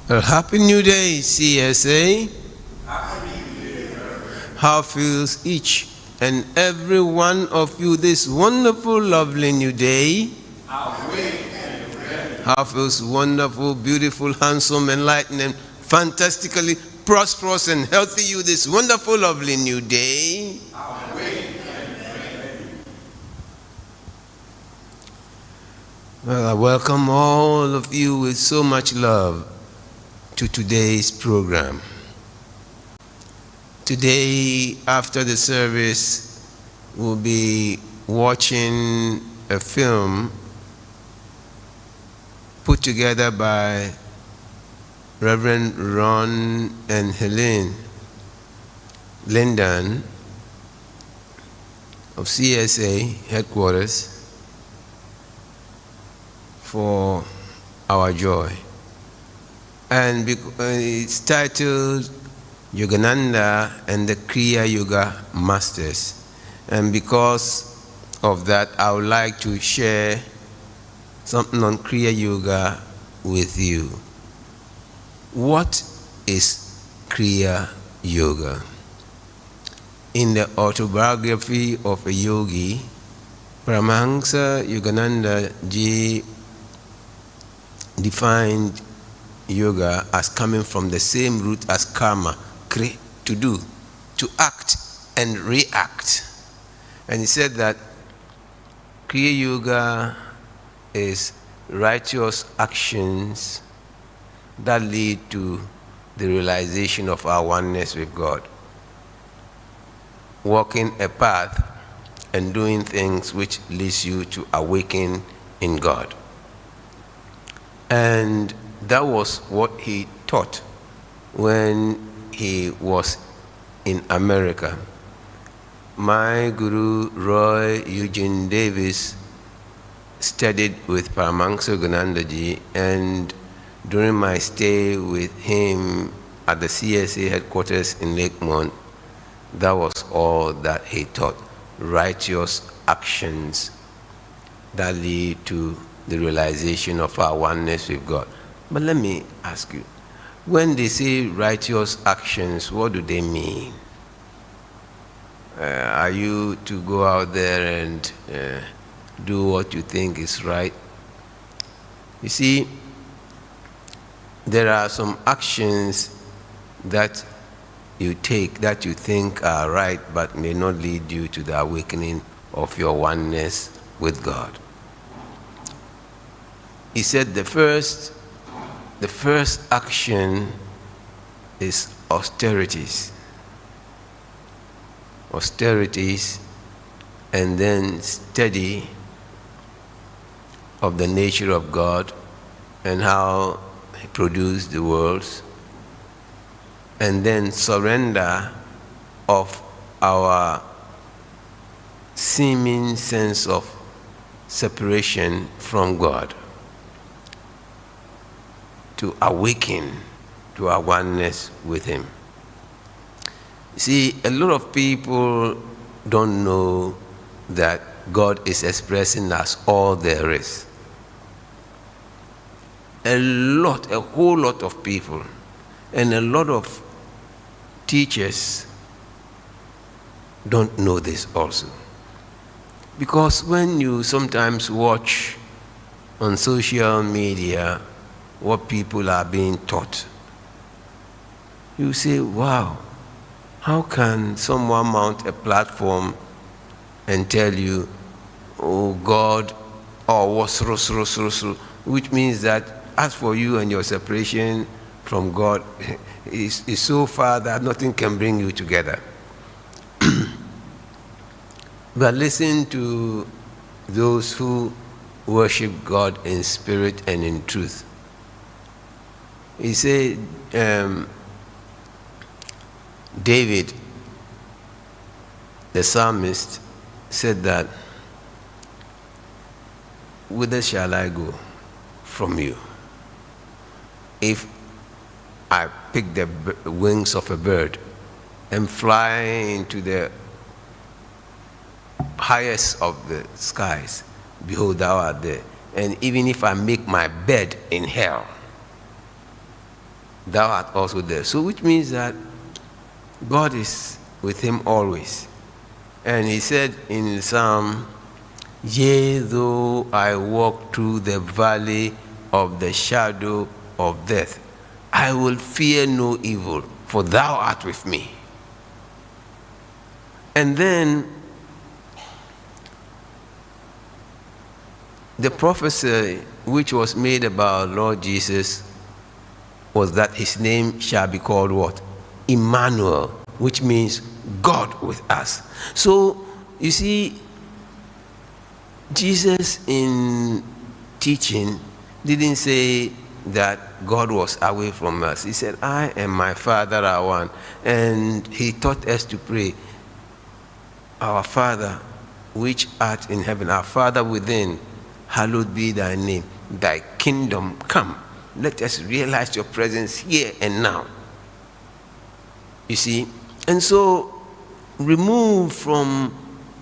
A happy new day, CSA. How feels each and every one of you this wonderful, lovely new day? How feels wonderful, beautiful, handsome, enlightening, fantastically prosperous and healthy you this wonderful, lovely new day? Well, I welcome all of you with so much love to today's program. Today, after the service, we'll be watching a film put together by Reverend Ron and Helene Linden of CSA headquarters for our joy. And it's titled Yogananda and the Kriya Yoga Masters. And because of that, I would like to share something on Kriya Yoga with you. What is Kriya Yoga? In the autobiography of a yogi, Paramahansa Yogananda Ji defined yoga as coming from the same root as karma, kri, to do, to act and react. And he said that Kriya Yoga is righteous actions that lead to the realization of our oneness with God. Walking a path and doing things which leads you to awaken in God. And that was what he taught when he was in America. My Guru Roy Eugene Davis studied with Paramahansa Yogananda Ji, and during my stay with him at the CSA headquarters in Lakemont, that was all that he taught. Righteous actions that lead to the realization of our oneness with God. But let me ask you, when they say righteous actions, what do they mean? Are you to go out there and do what you think is right? You see, there are some actions that you take that you think are right but may not lead you to the awakening of your oneness with God. He said the first action is austerities. Austerities, and then study of the nature of God and how He produced the worlds, and then surrender of our seeming sense of separation from God, to awaken to our oneness with Him. See, a lot of people don't know that God is expressing as all there is. A whole lot of people, and a lot of teachers don't know this also. Because when you sometimes watch on social media what people are being taught, you say, wow, how can someone mount a platform and tell you, oh God, or which means that as for you and your separation from God is so far that nothing can bring you together. But listen to those who worship God in spirit and in truth. He said, David, the psalmist, said that, whither shall I go from you? If I pick the wings of a bird and fly into the highest of the skies, behold, thou art there. And even if I make my bed in hell, thou art also there. So which means that God is with him always. And he said in Psalm, yea, though I walk through the valley of the shadow of death, I will fear no evil, for thou art with me. And then the prophecy which was made about Lord Jesus was that his name shall be called what? Emmanuel, which means God with us. So you see, Jesus in teaching didn't say that God was away from us. He said, I and my Father are one. And he taught us to pray, our Father which art in heaven, our Father within, hallowed be thy name. Thy kingdom come. Let us realize your presence here and now. You see? And so remove from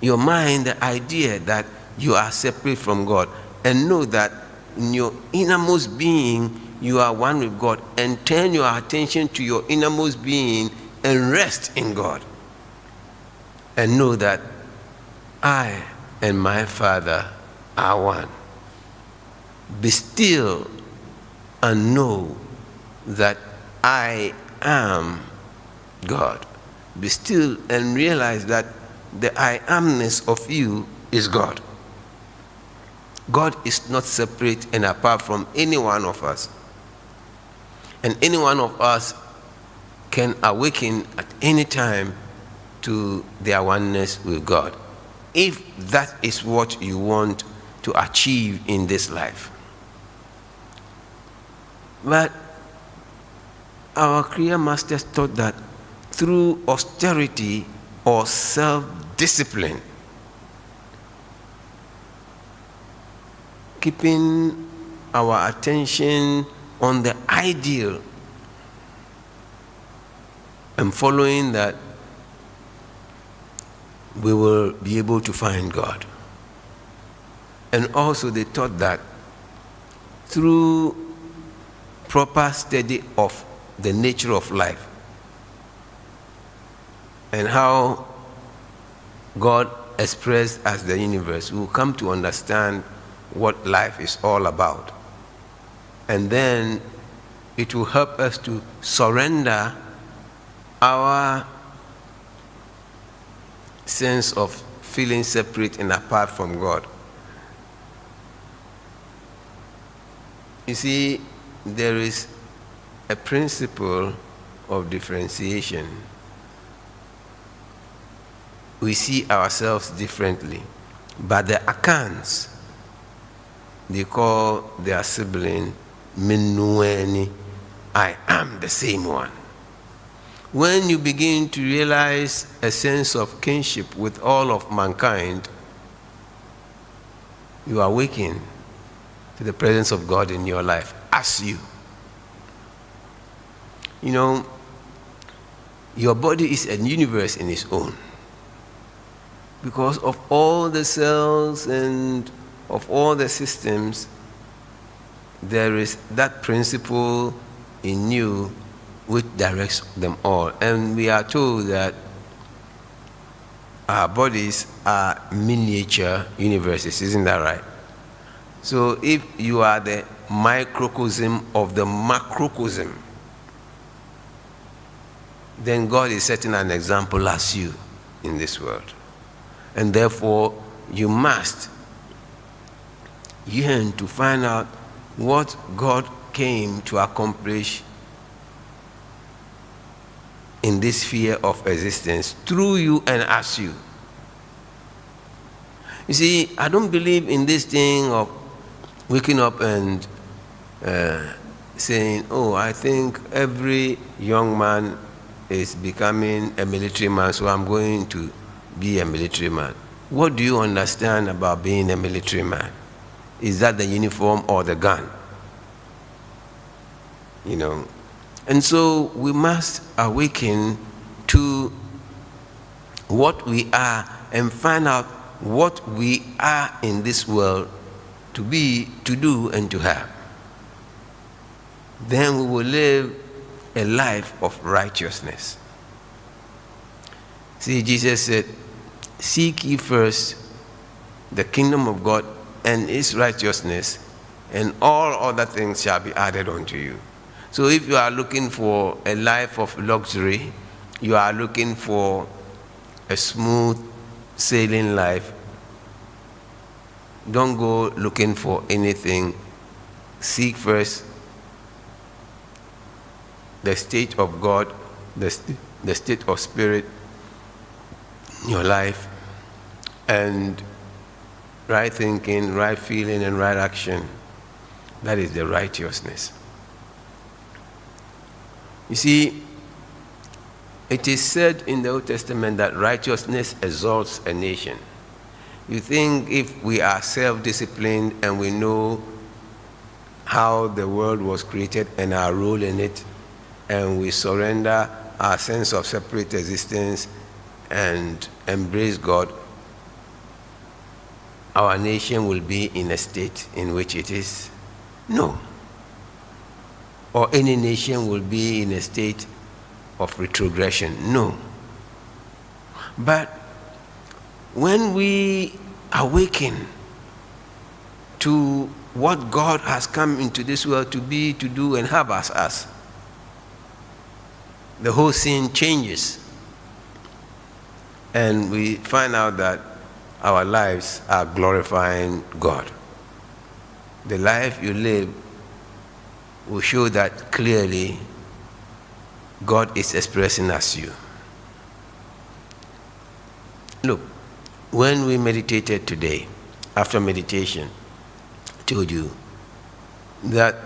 your mind the idea that you are separate from God, and know that in your innermost being you are one with God, and turn your attention to your innermost being and rest in God, and know that I and my Father are one. Be still and know that I am God. Be still and realize that the I amness of you is God. God is not separate and apart from any one of us. And any one of us can awaken at any time to their oneness with God, if that is what you want to achieve in this life. But our Kriya masters taught that through austerity or self-discipline, keeping our attention on the ideal and following that, we will be able to find God. And also they taught that through proper study of the nature of life and how God expressed as the universe, we will come to understand what life is all about. And then it will help us to surrender our sense of feeling separate and apart from God. You see, there is a principle of differentiation. We see ourselves differently, but the Akans, they call their sibling Minueni, I am the same one. When you begin to realize a sense of kinship with all of mankind, you awaken to the presence of God in your life as you. You know, your body is a universe in its own, because of all the cells and of all the systems. There is that principle in you which directs them all. And we are told that our bodies are miniature universes, isn't that right? So if you are the microcosm of the macrocosm, then God is setting an example as you in this world. And therefore, you must yearn to find out what God came to accomplish in this sphere of existence through you and as you. You see, I don't believe in this thing of waking up and saying, oh, I think every young man is becoming a military man, so I'm going to be a military man. What do you understand about being a military man? Is that the uniform or the gun? You know? And so we must awaken to what we are and find out what we are in this world to be, to do, and to have. Then we will live a life of righteousness. See, Jesus said, seek ye first the kingdom of God and his righteousness, and all other things shall be added unto you. So if you are looking for a life of luxury, you are looking for a smooth sailing life, don't go looking for anything. Seek first the state of God, the state of spirit in your life, and right thinking, right feeling, and right action. That is the righteousness. You see, it is said in the Old Testament that righteousness exalts a nation. You think if we are self-disciplined and we know how the world was created and our role in it, and we surrender our sense of separate existence and embrace God, our nation will be in a state in which it is? No. Or any nation will be in a state of retrogression? No. But when we awaken to what God has come into this world to be, to do, and have as us, the whole scene changes. And we find out that our lives are glorifying God. The life you live will show that clearly God is expressing as you. Look, when we meditated today, after meditation, I told you that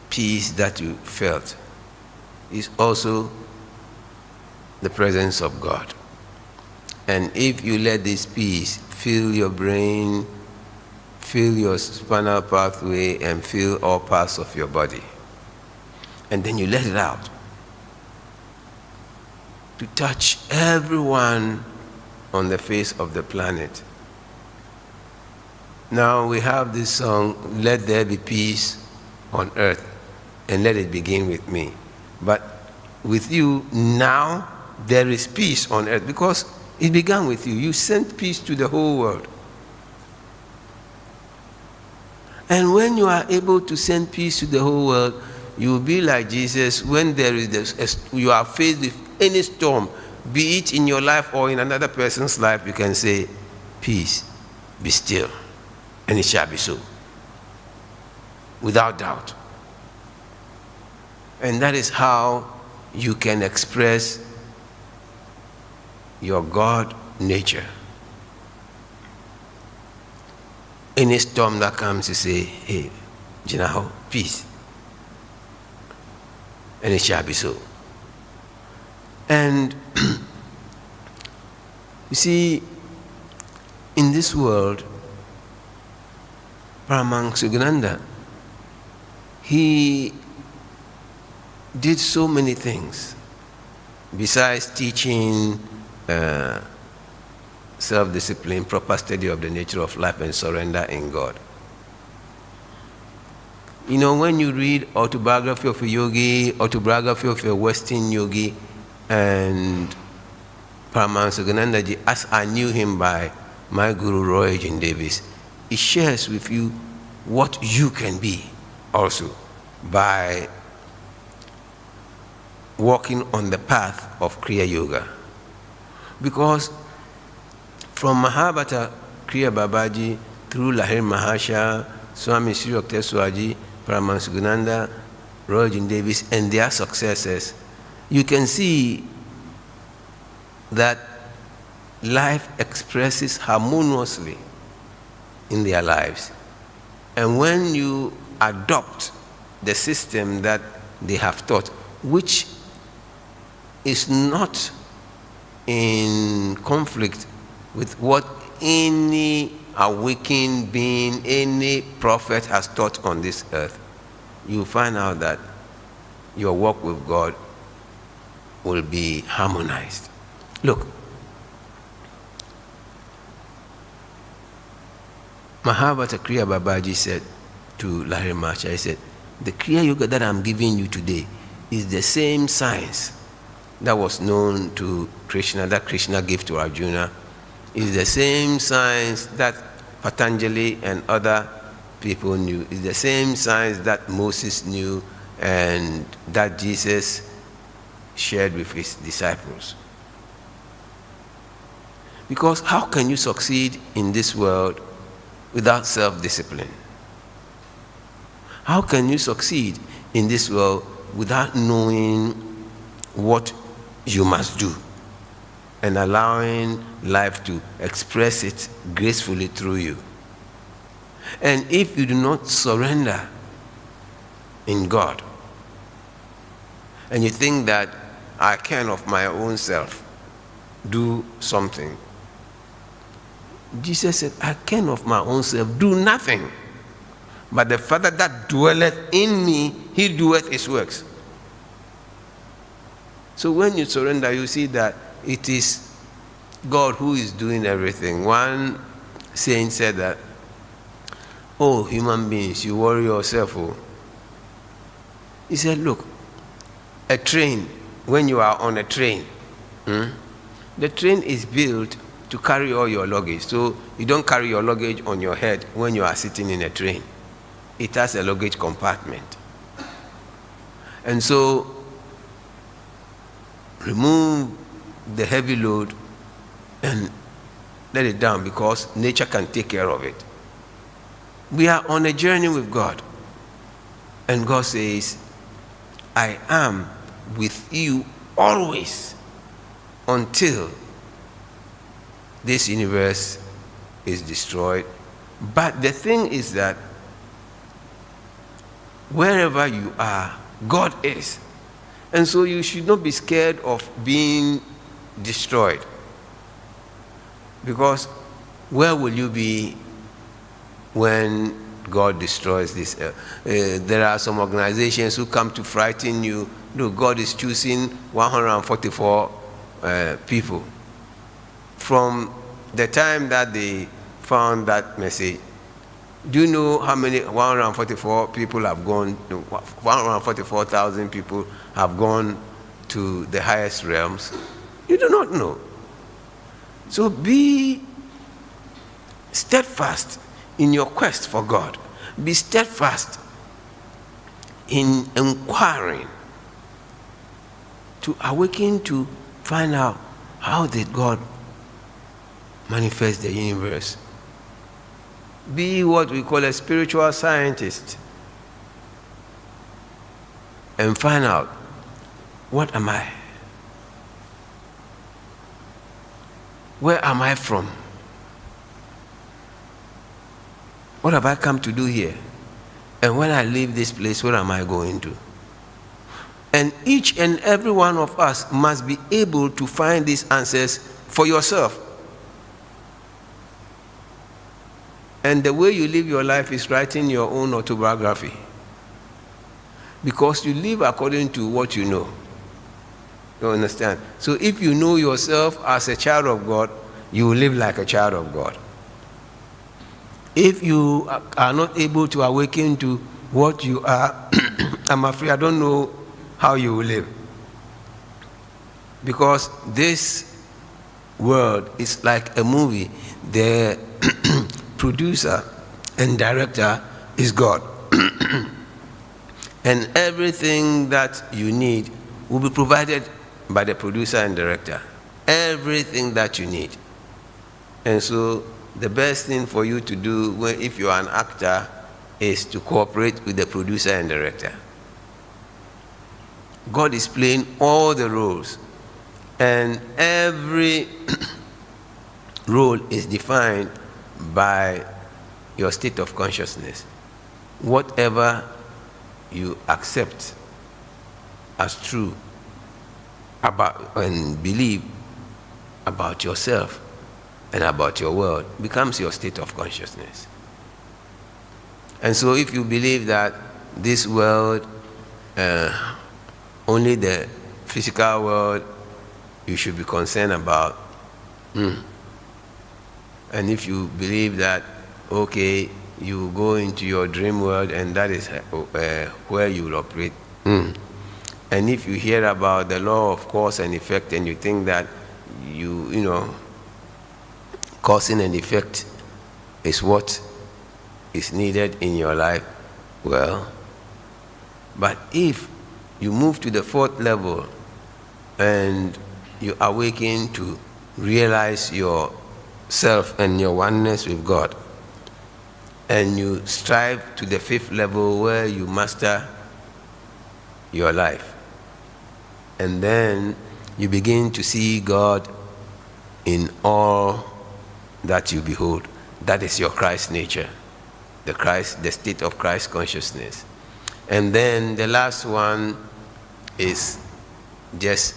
peace that you felt is also the presence of God. And if you let this peace fill your brain, fill your spinal pathway, and fill all parts of your body, and then you let it out to touch everyone on the face of the planet. Now we have this song, let there be peace on earth, and let it begin with me. But with you now, there is peace on earth because it began with you. You sent peace to the whole world. And when you are able to send peace to the whole world, you will be like Jesus. When there is this, you are faced with any storm, be it in your life or in another person's life, you can say, peace, be still, and it shall be so, without doubt. And that is how you can express your God nature. Any storm that comes, you say, hey, Jinaho, peace. And it shall be so. And you see, in this world, Paramount Sugananda, he did so many things besides teaching self-discipline, proper study of the nature of life, and surrender in God. You know, when you read autobiography of a yogi, autobiography of a Western yogi, and Paramahansa as I knew him by my Guru Roy Eugene Davis, he shares with you what you can be also by walking on the path of Kriya Yoga. Because from Mahabharata, Kriya Babaji, through Lahir Mahasha, Swami Sri Yukteswarji, Paramahansa Roy Eugene Davis, and their successors, you can see that life expresses harmoniously in their lives. And when you adopt the system that they have taught, which is not in conflict with what any awakened being, any prophet has taught on this earth, you find out that your walk with God will be harmonized. Look, Mahabharata Kriya Babaji said to Lahiri Mahasaya, he said, the Kriya Yoga that I'm giving you today, is the same science that was known to Krishna, that Krishna gave to Arjuna. Is the same science that Patanjali and other people knew. Is the same science that Moses knew and that Jesus shared with his disciples. Because how can you succeed in this world without self-discipline? How can you succeed in this world without knowing what you must do and allowing life to express it gracefully through you? And if you do not surrender in God, and you think that I can of my own self do something, Jesus said, I can of my own self do nothing, but the Father that dwelleth in me, he doeth his works. So when you surrender, you see that it is God who is doing everything. One saint said that, oh, human beings, you worry yourself. Oh. He said, look, a train, when you are on a train, the train is built to carry all your luggage. So you don't carry your luggage on your head when you are sitting in a train. It has a luggage compartment. And so remove the heavy load and let it down, because nature can take care of it. We are on a journey with God. And God says, I am with you always until this universe is destroyed. But the thing is that wherever you are, God is. And so you should not be scared of being destroyed. Because where will you be when God destroys this earth? There are some organizations who come to frighten you. No, God is choosing 144 people. From the time that they found that message, do you know how many 144 people have gone, 144,000 people have gone to the highest realms? You do not know. So be steadfast in your quest for God. Be steadfast in inquiring to awaken to find out how did God manifest the universe. Be what we call a spiritual scientist and find out, what am I? Where am I from? What have I come to do here? And when I leave this place, where am I going to? And each and every one of us must be able to find these answers for yourself. And the way you live your life is writing your own autobiography. Because you live according to what you know. You understand? So if you know yourself as a child of God, you will live like a child of God. If you are not able to awaken to what you are, I'm afraid I don't know how you will live. Because this world is like a movie. The producer and director is God. And everything that you need will be provided by the producer and director. Everything that you need. And so the best thing for you to do if you are an actor is to cooperate with the producer and director. God is playing all the roles, and every role is defined by your state of consciousness. Whatever you accept as true about and believe about yourself and about your world becomes your state of consciousness. And so if you believe that this world, only the physical world you should be concerned about, and if you believe that, okay, you go into your dream world and that is where you will operate, And if you hear about the law of cause and effect and you think that causing and effect is what is needed in your life, well, but if you move to the fourth level and you awaken to realize yourself and your oneness with God, and you strive to the fifth level where you master your life, and then you begin to see God in all that you behold. That is your Christ nature, the state of Christ consciousness. And then the last one is just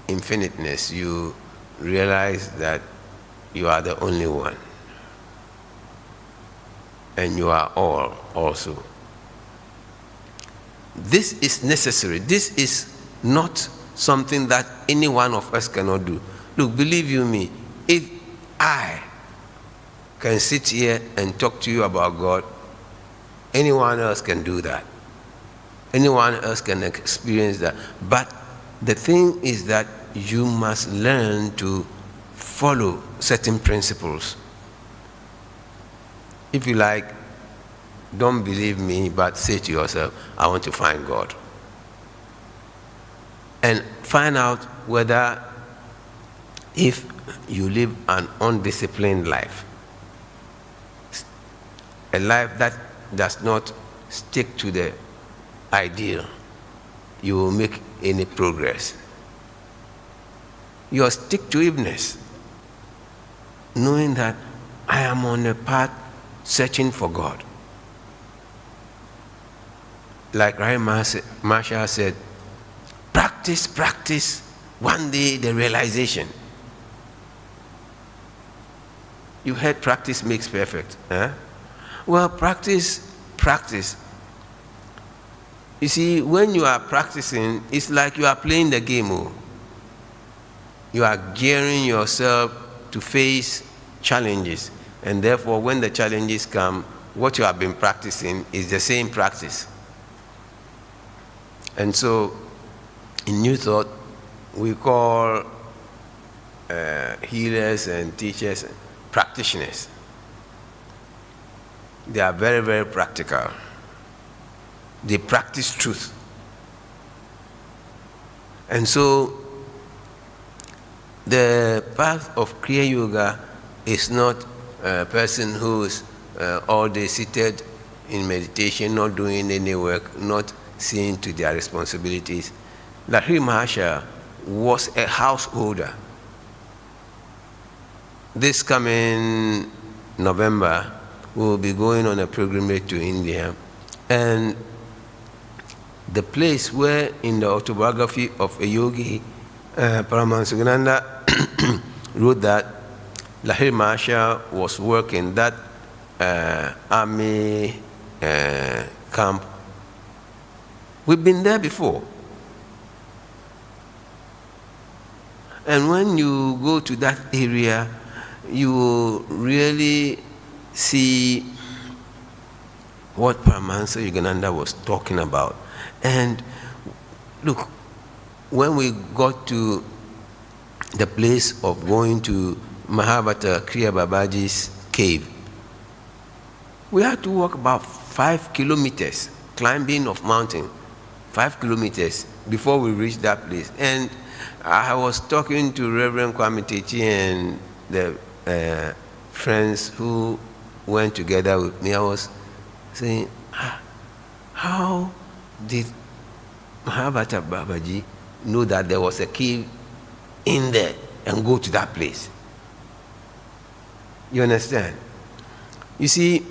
infiniteness. You realize that you are the only one, and you are all also. This is necessary. This is not something that any one of us cannot do. Look, believe you me, if I can sit here and talk to you about God, anyone else can do that. Anyone else can experience that. But the thing is that you must learn to follow certain principles. If you like, don't believe me, but say to yourself, I want to find God. And find out whether if you live an undisciplined life, a life that does not stick to the ideal, you will make any progress. Your stick-to-itiveness, knowing that I am on a path searching for God. Like Ryan Marshall said, practice, practice, one day the realization. You heard practice makes perfect. Huh? Well, practice. You see, when you are practicing, it's like you are playing the game. You are gearing yourself to face challenges. And therefore, when the challenges come, what you have been practicing is the same practice. And so, in New Thought, we call healers and teachers practitioners. They are very, very practical. They practice truth. And so, the path of Kriya Yoga is not a person who is all day seated in meditation, not doing any work, not seeing to their responsibilities. Lahiri Mahasaya was a householder. This coming November, we will be going on a pilgrimage to India. And the place where in the autobiography of a yogi, Paramahansa wrote that Lahiri Mahasaya was working that army camp. We've been there before. And when you go to that area, you will really see what Paramahansa Yogananda was talking about. And look, when we got to the place of going to Mahabharata Kriya Babaji's cave, we had to walk about 5 kilometers, climbing of mountain, 5 kilometers before we reached that place. And I was talking to Reverend Kwame Techi and the friends who went together with me. I was saying, how did Mahabharata Babaji know that there was a cave in there and go to that place? You understand? You see,